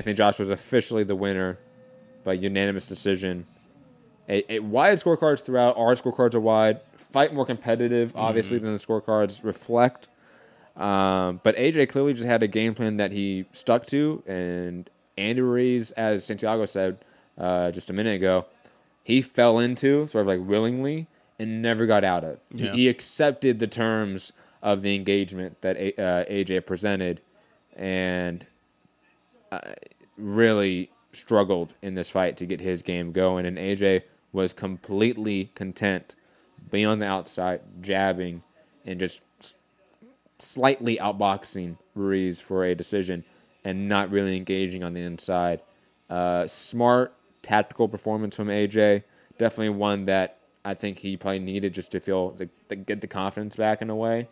Anthony Joshua is officially the winner by unanimous decision. Wide scorecards throughout. Our scorecards are wide. Fight more competitive, obviously, than the scorecards reflect. But AJ clearly just had a game plan that he stuck to. And Andy Ruiz, as Santiago said just a minute ago, he fell into sort of like willingly and never got out of. Yeah. He accepted the terms of the engagement that AJ presented and really struggled in this fight to get his game going. And AJ was completely content being on the outside, jabbing, and just slightly outboxing Ruiz for a decision and not really engaging on the inside. Smart tactical performance from AJ. Definitely one that I think he probably needed just to get the confidence back in a way.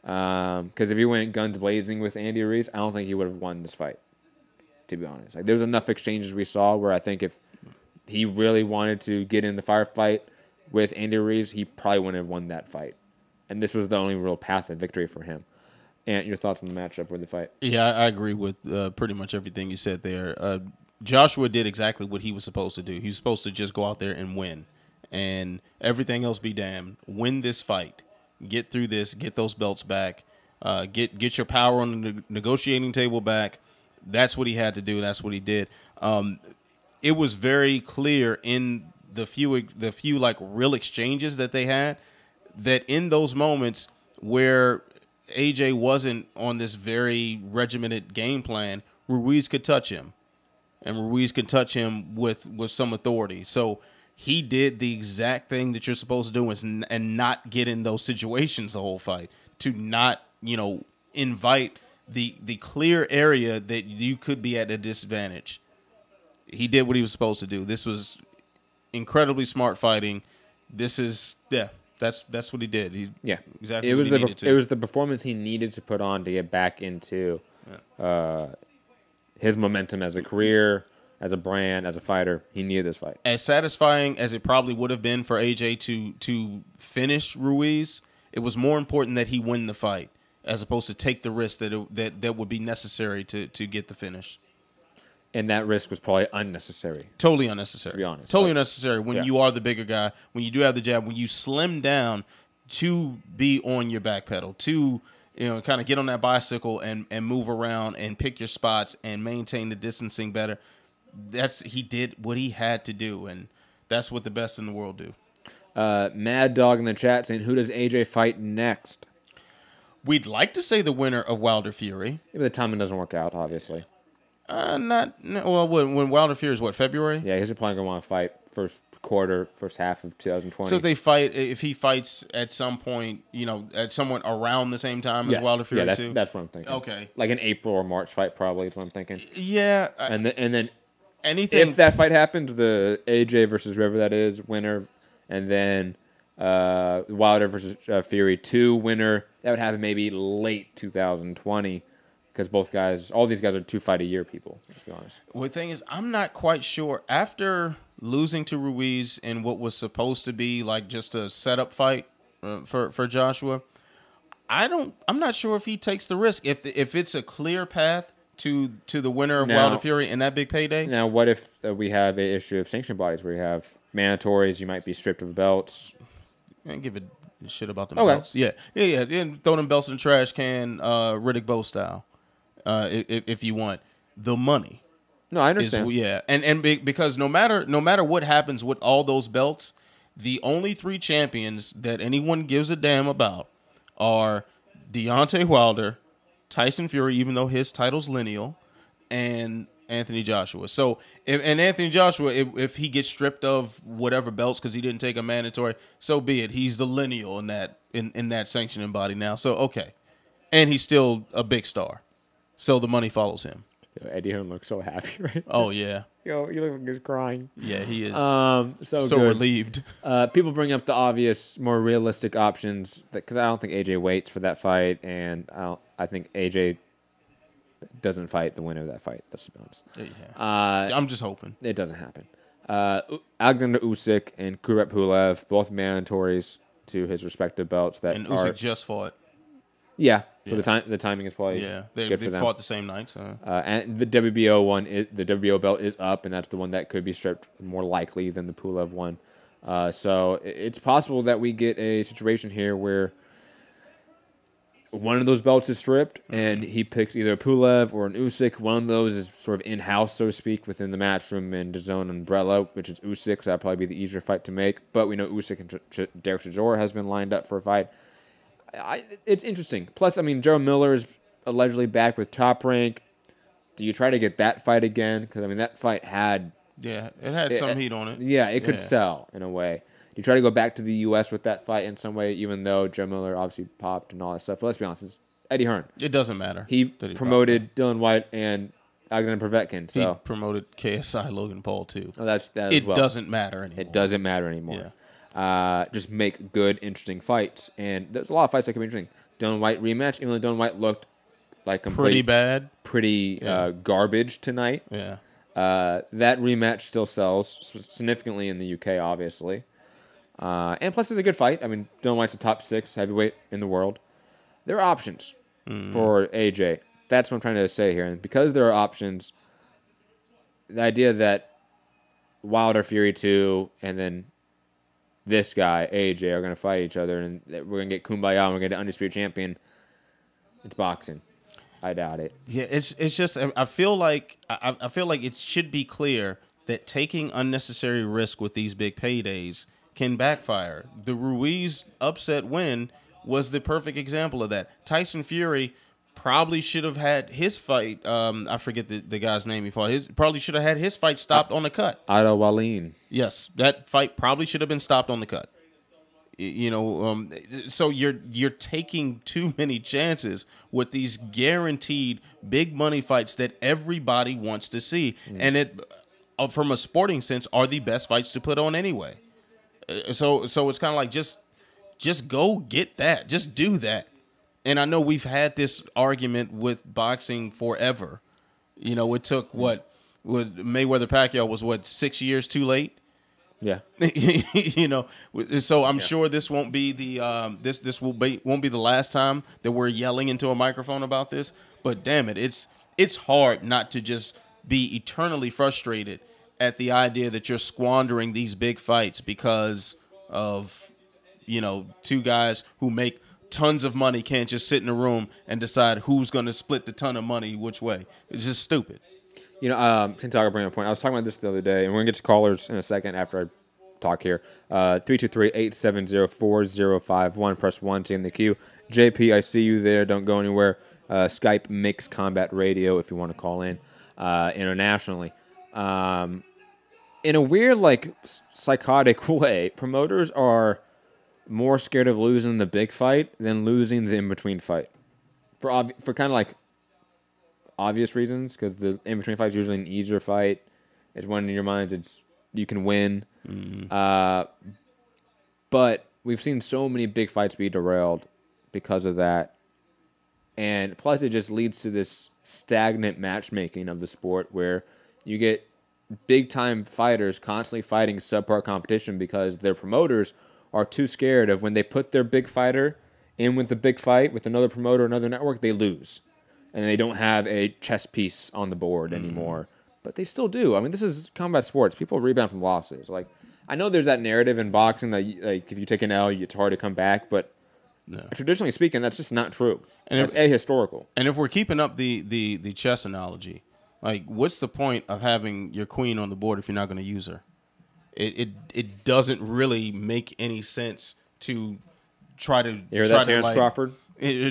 Because if he went guns blazing with Andy Ruiz, I don't think he would have won this fight, to be honest. Like, there was enough exchanges we saw where I think if he really wanted to get in the firefight with Andy Ruiz, he probably wouldn't have won that fight. And this was the only real path of victory for him. And your thoughts on the matchup with the fight? Yeah, I agree with pretty much everything you said there. Joshua did exactly what he was supposed to do. He was supposed to just go out there and win. And everything else be damned. Win this fight. Get through this. Get those belts back. Get your power on the negotiating table back. That's what he had to do. That's what he did. It was very clear in the few like real exchanges that they had that in those moments where AJ wasn't on this very regimented game plan, Ruiz could touch him, and Ruiz could touch him with some authority. So he did the exact thing that you're supposed to do and not get in those situations the whole fight, to not, invite the clear area that you could be at a disadvantage. He did what he was supposed to do. This was incredibly smart fighting. This is, that's what he did. Exactly. It was the performance he needed to put on to get back into his momentum as a career, as a brand, as a fighter. He needed this fight. As satisfying as it probably would have been for AJ to finish Ruiz, it was more important that he win the fight as opposed to take the risk that would be necessary to get the finish. And that risk was probably unnecessary. Totally unnecessary. To be honest. Totally unnecessary when you are the bigger guy, when you do have the jab, when you slim down to be on your back pedal, to kind of get on that bicycle and move around and pick your spots and maintain the distancing better. He did what he had to do, and that's what the best in the world do. Mad Dog in the chat saying, who does AJ fight next? We'd like to say the winner of Wilder Fury. If the timing doesn't work out, obviously. When Wilder Fury is what, February? Yeah, he's probably going to want to fight first half of 2020. So they fight, if he fights at some point, at someone around the same time as Wilder Fury too? That's what I'm thinking. Okay. Like an April or March fight probably is what I'm thinking. Yeah. And then anything, if that fight happens, the AJ versus whoever that is winner, and then Wilder versus Fury 2 winner, that would happen maybe late 2020. Because all these guys are 2 fight a year people, let's be honest. Well, the thing is, I'm not quite sure. After losing to Ruiz in what was supposed to be like just a setup fight for Joshua, I'm not sure if he takes the risk. If it's a clear path to the winner of Wilder Fury and that big payday. Now, what if we have an issue of sanction bodies where you have mandatories, you might be stripped of belts? Man, give a shit about them belts. Yeah. And throw them belts in the trash can, Riddick Bowe style. If you want the money. No, I understand. And because no matter what happens with all those belts, the only 3 champions that anyone gives a damn about are Deontay Wilder, Tyson Fury, even though his title's lineal, and Anthony Joshua. So Anthony Joshua, if he gets stripped of whatever belts because he didn't take a mandatory, so be it. He's the lineal in that sanctioning body now. So okay, and he's still a big star. So the money follows him. Yo, Eddie Hearn looks so happy right now. Oh, yeah. Yo, you look like he's crying. Yeah, he is. So relieved. People bring up the obvious, more realistic options because I don't think AJ waits for that fight, and I think AJ doesn't fight the winner of that fight. Let's be honest. Yeah. I'm just hoping it doesn't happen. Alexander Usyk and Kubrat Pulev, both mandatories to his respective belts. And Usyk just fought. Yeah, So the timing is probably they good for them. fought the same nights. And the WBO belt is up, and that's the one that could be stripped more likely than the Pulev one. So it's possible that we get a situation here where one of those belts is stripped, and he picks either a Pulev or an Usyk. One of those is sort of in-house, so to speak, within the Matchroom and DAZN umbrella, which is Usyk, so that'd probably be the easier fight to make. But we know Usyk and Derek Chisora has been lined up for a fight. It's interesting. Plus, I mean, Joe Miller is allegedly back with Top Rank. Do you try to get that fight again? Because, I mean, that fight had... Yeah, it had some heat on it. Yeah, it could sell in a way. You try to go back to the U.S. with that fight in some way, even though Joe Miller obviously popped and all that stuff. But let's be honest, it's Eddie Hearn. It doesn't matter. He promoted Dylan White and Alexander Povetkin. So he promoted KSI Logan Paul, too. Oh, that it doesn't matter anymore. It doesn't matter anymore. Yeah. Just make good, interesting fights. And there's a lot of fights that could be interesting. Dylan White rematch, even though Dylan White looked like pretty bad. Pretty garbage tonight. Yeah. That rematch still sells significantly in the UK, obviously. And plus, it's a good fight. I mean, Dylan White's a top 6 heavyweight in the world. There are options for AJ. That's what I'm trying to say here. And because there are options, the idea that Wilder Fury 2 and then this guy, AJ, are going to fight each other and we're going to get Kumbaya and we're going to get an undisputed champion, it's boxing. I doubt it. Yeah, it's just I feel like it should be clear that taking unnecessary risk with these big paydays can backfire. The Ruiz upset win was the perfect example of that. Tyson Fury probably should have had his fight. I forget the guy's name he fought. Probably should have had his fight stopped on the cut. Otto Wallin. Yes, that fight probably should have been stopped on the cut. You know, so you're taking too many chances with these guaranteed big money fights that everybody wants to see, and it, from a sporting sense, are the best fights to put on anyway. So it's kind of like just go get that, just do that. And I know we've had this argument with boxing forever. You know, it took what Mayweather Pacquiao was 6 years too late. Yeah. You know, so I'm sure this won't be the won't be the last time that we're yelling into a microphone about this. But damn it, it's hard not to just be eternally frustrated at the idea that you're squandering these big fights because of, you know, two guys who make tons of money can't just sit in a room and decide who's going to split the ton of money which way. It's just stupid. You know, Santiago bring up a point. I was talking about this the other day, and we're going to get to callers in a second after I talk here. 323-870-4051. Press 1 to in the queue. JP, I see you there. Don't go anywhere. Skype Mix Combat Radio if you want to call in internationally. In a weird, like, psychotic way, promoters are more scared of losing the big fight than losing the in-between fight. For kind of, like, obvious reasons, because the in-between fight is usually an easier fight. It's one in your minds you can win. But we've seen so many big fights be derailed because of that. And plus it just leads to this stagnant matchmaking of the sport where you get big-time fighters constantly fighting subpar competition because their promoters are too scared of when they put their big fighter in with the big fight with another promoter, another network, they lose. And they don't have a chess piece on the board anymore. But they still do. I mean, this is combat sports. People rebound from losses. Like, I know there's that narrative in boxing that, like, if you take an L, it's hard to come back. But traditionally speaking, that's just not true. And it's ahistorical. And if we're keeping up the chess analogy, like, what's the point of having your queen on the board if you're not going to use her? It doesn't really make any sense to try to... You hear that, Terrence Crawford?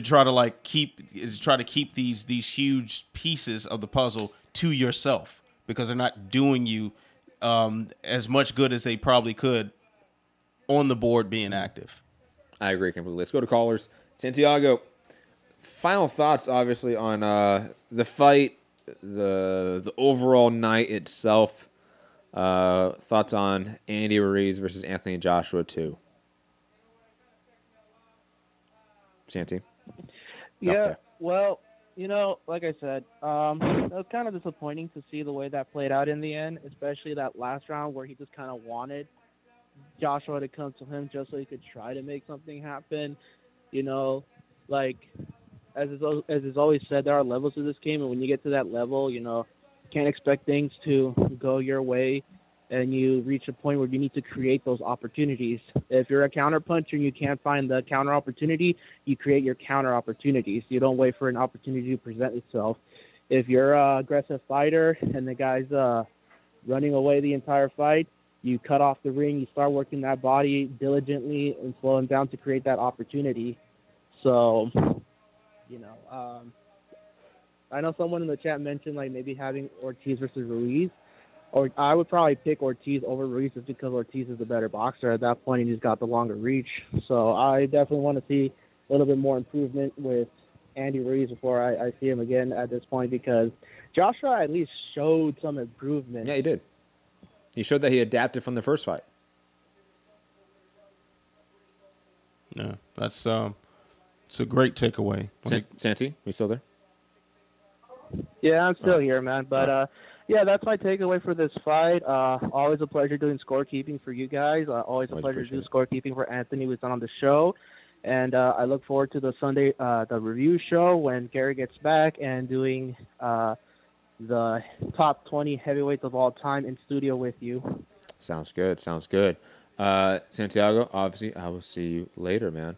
Try to keep these huge pieces of the puzzle to yourself because they're not doing you as much good as they probably could on the board being active. I agree completely. Let's go to callers. Santiago, final thoughts, obviously, on the fight, the overall night itself. Thoughts on Andy Ruiz versus Anthony Joshua 2. Santi? Yeah, well, you know, like I said, it was kind of disappointing to see the way that played out in the end, especially that last round where he just kind of wanted Joshua to come to him just so he could try to make something happen. You know, like, as is always said, there are levels to this game, and when you get to that level, you can't expect things to go your way, and you reach a point where you need to create those opportunities. If you're a counter puncher and you can't find the counter opportunity, you create your counter opportunities. You don't wait for an opportunity to present itself. If you're an aggressive fighter and the guy's running away the entire fight, you cut off the ring, you start working that body diligently and slow him down to create that opportunity. So, I know someone in the chat mentioned like maybe having Ortiz versus Ruiz, or I would probably pick Ortiz over Ruiz just because Ortiz is the better boxer at that point and he's got the longer reach. So I definitely want to see a little bit more improvement with Andy Ruiz before I see him again at this point, because Joshua at least showed some improvement. Yeah, he did. He showed that he adapted from the first fight. Yeah, it's a great takeaway. Santi, you still there? Yeah, I'm still here, man. But yeah, that's my takeaway for this fight. Always a pleasure doing scorekeeping for you guys. Always a pleasure to do scorekeeping for Anthony, who's on the show. And I look forward to the Sunday the review show when Gary gets back and doing the top 20 heavyweights of all time in studio with you. Sounds good. Sounds good. Santiago, obviously, I will see you later, man.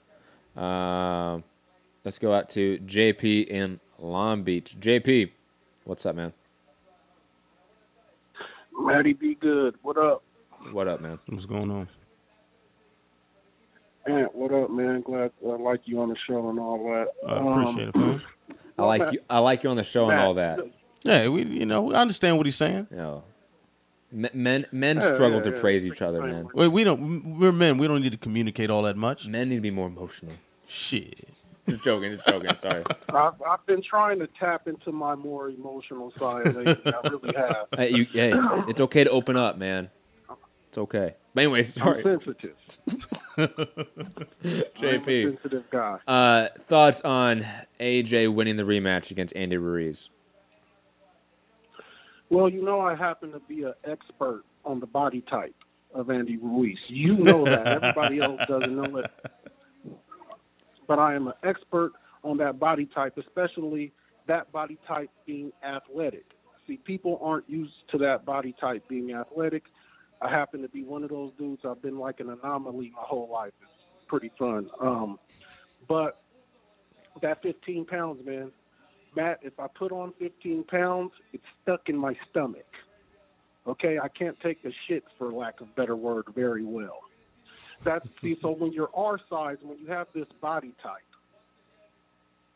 Let's go out to JP in Long Beach. JP, what's up, man? Matty, be good. What up? What up, man? What's going on? Ant, what up, man? Glad I like you on the show and all that. I appreciate it, fam. I like you on the show and all that. Yeah, we understand what he's saying. Men struggle to praise each other, man. We're men. We don't need to communicate all that much. Men need to be more emotional. Shit. Just joking. Sorry. I've been trying to tap into my more emotional side lately. I really have. Hey, it's okay to open up, man. It's okay. But anyways, sorry. I'm sensitive. JP. I'm a sensitive guy. Thoughts on AJ winning the rematch against Andy Ruiz? Well, I happen to be an expert on the body type of Andy Ruiz. You know that. Everybody else doesn't know it. But I am an expert on that body type, especially that body type being athletic. See, people aren't used to that body type being athletic. I happen to be one of those dudes. I've been like an anomaly my whole life. It's pretty fun. But that 15 pounds, man, Matt, if I put on 15 pounds, it's stuck in my stomach. Okay? I can't take the shit, for lack of a better word, very well. So when you're our size, when you have this body type,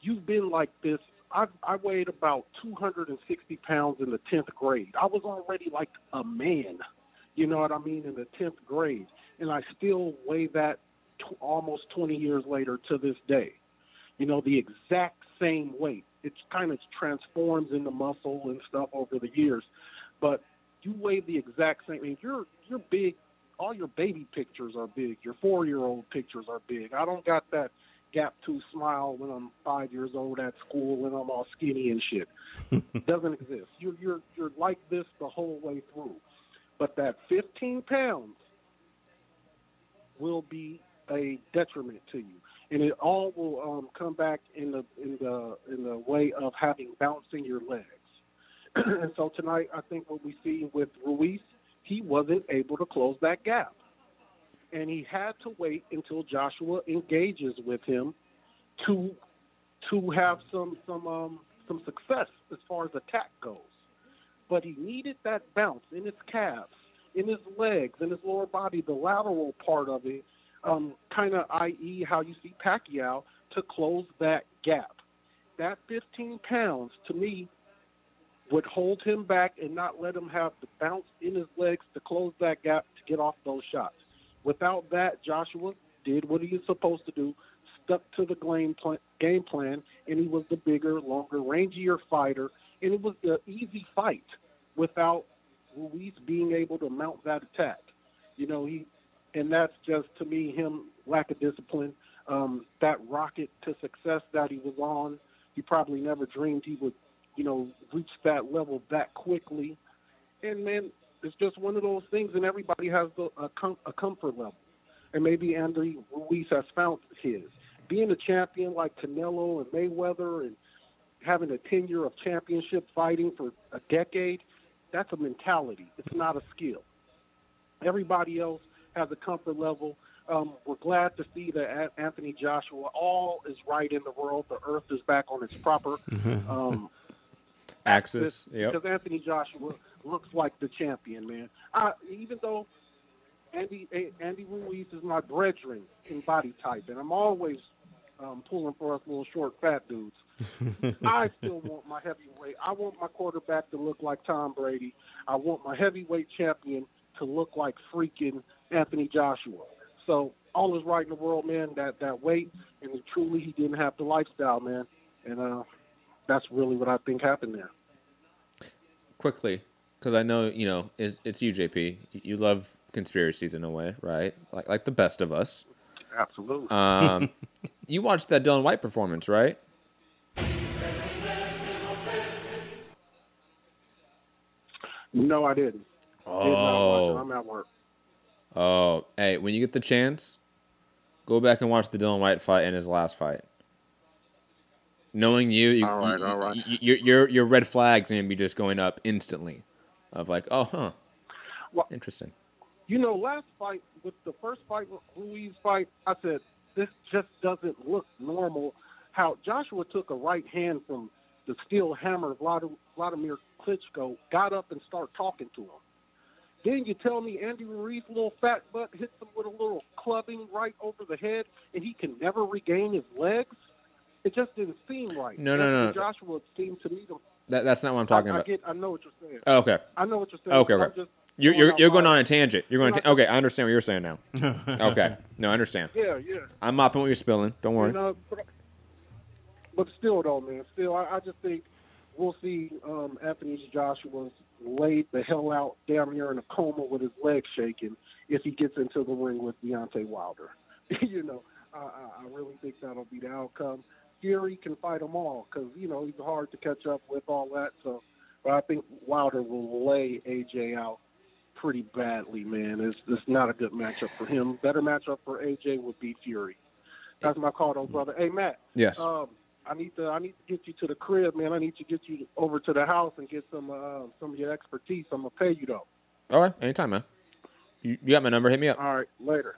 you've been like this. I weighed about 260 pounds in the 10th grade. I was already like a man, you know what I mean, in the 10th grade. And I still weigh that almost 20 years later to this day. The exact same weight. It kind of transforms into muscle and stuff over the years. But you weigh the exact same. I mean, you're big. All your baby pictures are big. Your 4-year-old pictures are big. I don't got that gap tooth smile when I'm 5 years old at school when I'm all skinny and shit. Doesn't exist. You're like this the whole way through. But that 15 pounds will be a detriment to you, and it all will come back in the way of having bounce in your legs. And so tonight, I think what we see with Ruiz, he wasn't able to close that gap. And he had to wait until Joshua engages with him to have some success as far as attack goes. But he needed that bounce in his calves, in his legs, in his lower body, the lateral part of it, kind of i.e. how you see Pacquiao, to close that gap. That 15 pounds, to me, would hold him back and not let him have the bounce in his legs to close that gap to get off those shots. Without that, Joshua did what he was supposed to do, stuck to the game plan, and he was the bigger, longer, rangier fighter, and it was the easy fight without Ruiz being able to mount that attack. And that's just, to me, him lack of discipline. That rocket to success that he was on, he probably never dreamed he would reach that level that quickly. And, man, it's just one of those things, and everybody has a comfort level. And maybe Andy Ruiz has found his. being a champion like Canelo and Mayweather and having a tenure of championship fighting for a decade, that's a mentality. It's not a skill. Everybody else has a comfort level. We're glad to see that Anthony Joshua, all is right in the world. The earth is back on its proper axis. Yep. Because Anthony Joshua looks like the champion, man. Even though Andy Ruiz is my brethren in body type, and I'm always pulling for us little short fat dudes. I still want my heavyweight. I want my quarterback to look like Tom Brady. I want my heavyweight champion to look like freaking Anthony Joshua. So all is right in the world, man. That weight, and truly he didn't have the lifestyle, man. And that's really what I think happened there. Quickly, because I know it's you, JP. You love conspiracies in a way, right? Like the best of us. Absolutely. You watched that Dylan White performance, right? No, I didn't. Oh. Did not watch it. I'm at work. Oh, hey, when you get the chance, go back and watch the Dylan White fight and his last fight. Knowing all right. Your red flags gonna be just going up instantly, of like, oh, huh, Well, interesting. Last fight, with the first fight, Ruiz fight, I said, this just doesn't look normal. How Joshua took a right hand from the steel hammer, Vladimir Klitschko, got up and started talking to him. Then you tell me Andy Ruiz's little fat butt hits him with a little clubbing right over the head, and he can never regain his legs? It just didn't seem right. No. Joshua seemed to me to... That's not what I'm talking about. I know what you're saying. Oh, okay. I know what you're saying. Okay. You're going on a tangent. Okay, I understand what you're saying now. Okay. No, I understand. Yeah. I'm mopping what you're spilling. Don't worry. But still, though, man. Still, I just think we'll see Anthony Joshua's laid the hell out down here in a coma with his legs shaking if he gets into the ring with Deontay Wilder. I really think that'll be the outcome. Fury can fight them all because, he's hard to catch up with all that. So, but I think Wilder will lay AJ out pretty badly, man. It's not a good matchup for him. Better matchup for AJ would be Fury. That's my call, though, brother. Hey, Matt. Yes. I need to get you to the crib, man. I need to get you over to the house and get some of your expertise. I'm gonna pay you though. All right, anytime, man. You got my number. Hit me up. All right, later.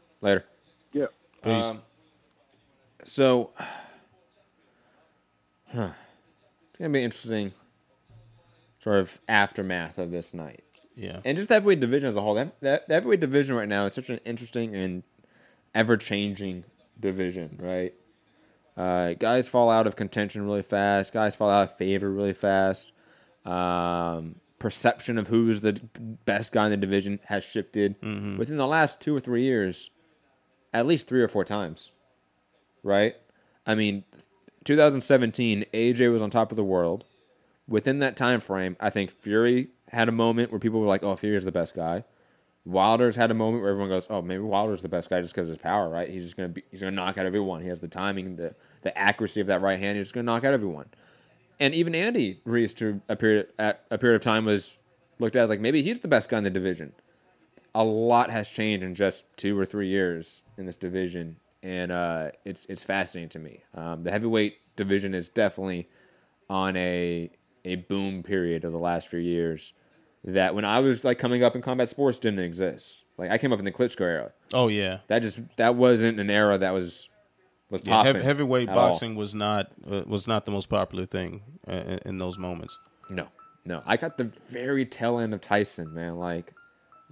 Yeah. Peace. So, it's gonna be interesting, sort of aftermath of this night. Yeah. And just the heavyweight division as a whole. The heavyweight division right now is such an interesting and ever-changing division, right? Guys fall out of contention really fast. Guys fall out of favor really fast. Perception of who's the best guy in the division has shifted within the last 2 or 3 years, at least 3 or 4 times, right? I mean, 2017, AJ was on top of the world. Within that time frame, I think Fury had a moment where people were like, oh, Fury's the best guy. Wilder's had a moment where everyone goes, oh, maybe Wilder's the best guy just because of his power, right? He's gonna knock out everyone. He has the timing, the accuracy of that right hand. He's just gonna knock out everyone. And even Andy Ruiz, to a period of time, was looked at as like maybe he's the best guy in the division. A lot has changed in just 2 or 3 years in this division, and it's fascinating to me. The heavyweight division is definitely on a boom period of the last few years. That when I was like coming up in combat sports didn't exist. Like I came up in the Klitschko era. Oh yeah. That wasn't an era that was popping. Heavyweight boxing was not the most popular thing in those moments. No. I got the very tail end of Tyson, man. Like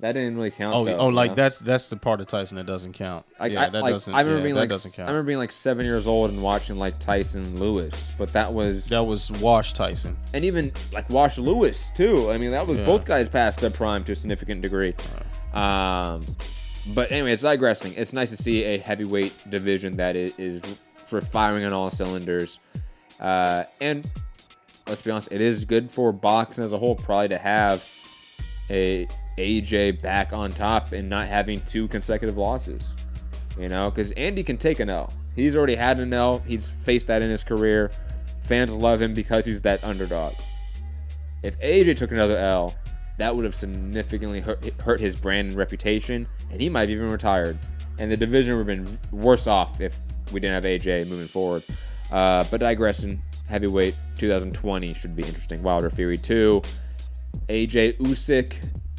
that didn't really count. That's the part of Tyson that doesn't count. I remember being like 7 years old and watching like Tyson Lewis, but that was Wash Tyson, and even like Wash Lewis too. I mean, that was both guys past their prime to a significant degree. But anyway, it's digressing. It's nice to see a heavyweight division that is sort of firing on all cylinders, and let's be honest, it is good for boxing as a whole probably to have a AJ back on top and not having 2 consecutive losses, because Andy can take an L. He's already had an L. He's faced that in his career. Fans love him because he's that underdog. If AJ took another L, that would have significantly hurt his brand and reputation, and he might have even retired. And the division would have been worse off if we didn't have AJ moving forward. But digressing, heavyweight 2020 should be interesting. Wilder Fury 2, AJ Usyk,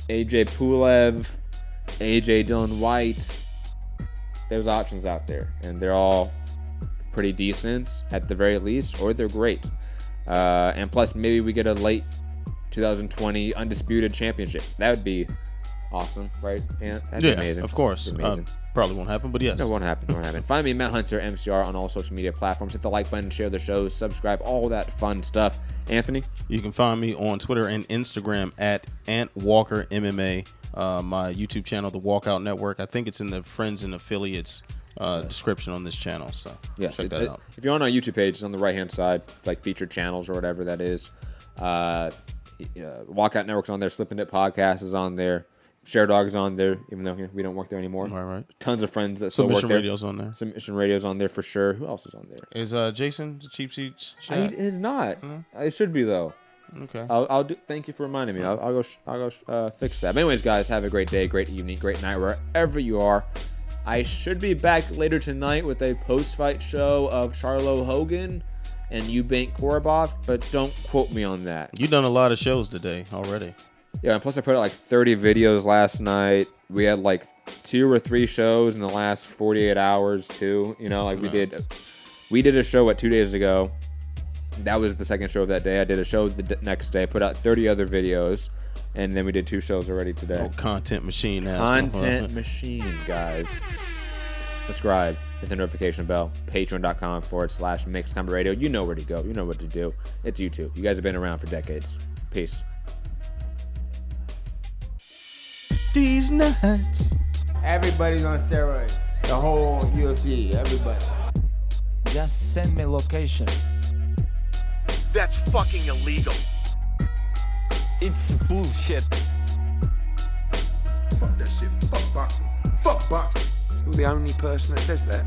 AJ Pulev, AJ Dillon White. There's options out there, and they're all pretty decent at the very least, or they're great. And plus, maybe we get a late 2020 undisputed championship. That would be awesome, right? Yeah, that'd be amazing. Of course. Amazing. Probably won't happen, but yes. No, it won't happen. It won't happen. Find me, Matt Hunter, MCR, on all social media platforms. Hit the like button, share the show, subscribe, all that fun stuff. Anthony? You can find me on Twitter and Instagram at AntWalkerMMA. My YouTube channel, The Walkout Network. I think it's in the Friends and Affiliates description on this channel. So yes, check that out. If you're on our YouTube page, it's on the right-hand side, like featured channels or whatever that is. Walkout Network's on there. Slippin' It Podcast is on there. Share Dog is on there, even though we don't work there anymore. Right. Tons of friends that still work there. Submission Radio's on there. Submission Radio's on there for sure. Who else is on there? Is Jason the Cheap Seats chat? It is not. It should be though. Okay. I'll do. Thank you for reminding me. I'll go fix that. But anyways, guys, have a great day, great evening, great night, wherever you are. I should be back later tonight with a post-fight show of Charlo Hogan and Eubank Korobov, but don't quote me on that. You've done a lot of shows today already. Yeah, and plus I put out like 30 videos last night. We had like 2 or 3 shows in the last 48 hours too. You know, like we did a show 2 days ago. That was the second show of that day. I did a show the next day, put out 30 other videos, and then we did 2 shows already today. Oh, content machine now. Content machine, guys. Subscribe, hit the notification bell, patreon.com/Mixed Combat Radio. You know where to go. You know what to do. It's YouTube. You guys have been around for decades. Peace. These nuts. Everybody's on steroids. The whole UFC, everybody. Just send me location. That's fucking illegal. It's bullshit. Fuck that shit. Fuck boxing. Fuck boxing. You're the only person that says that.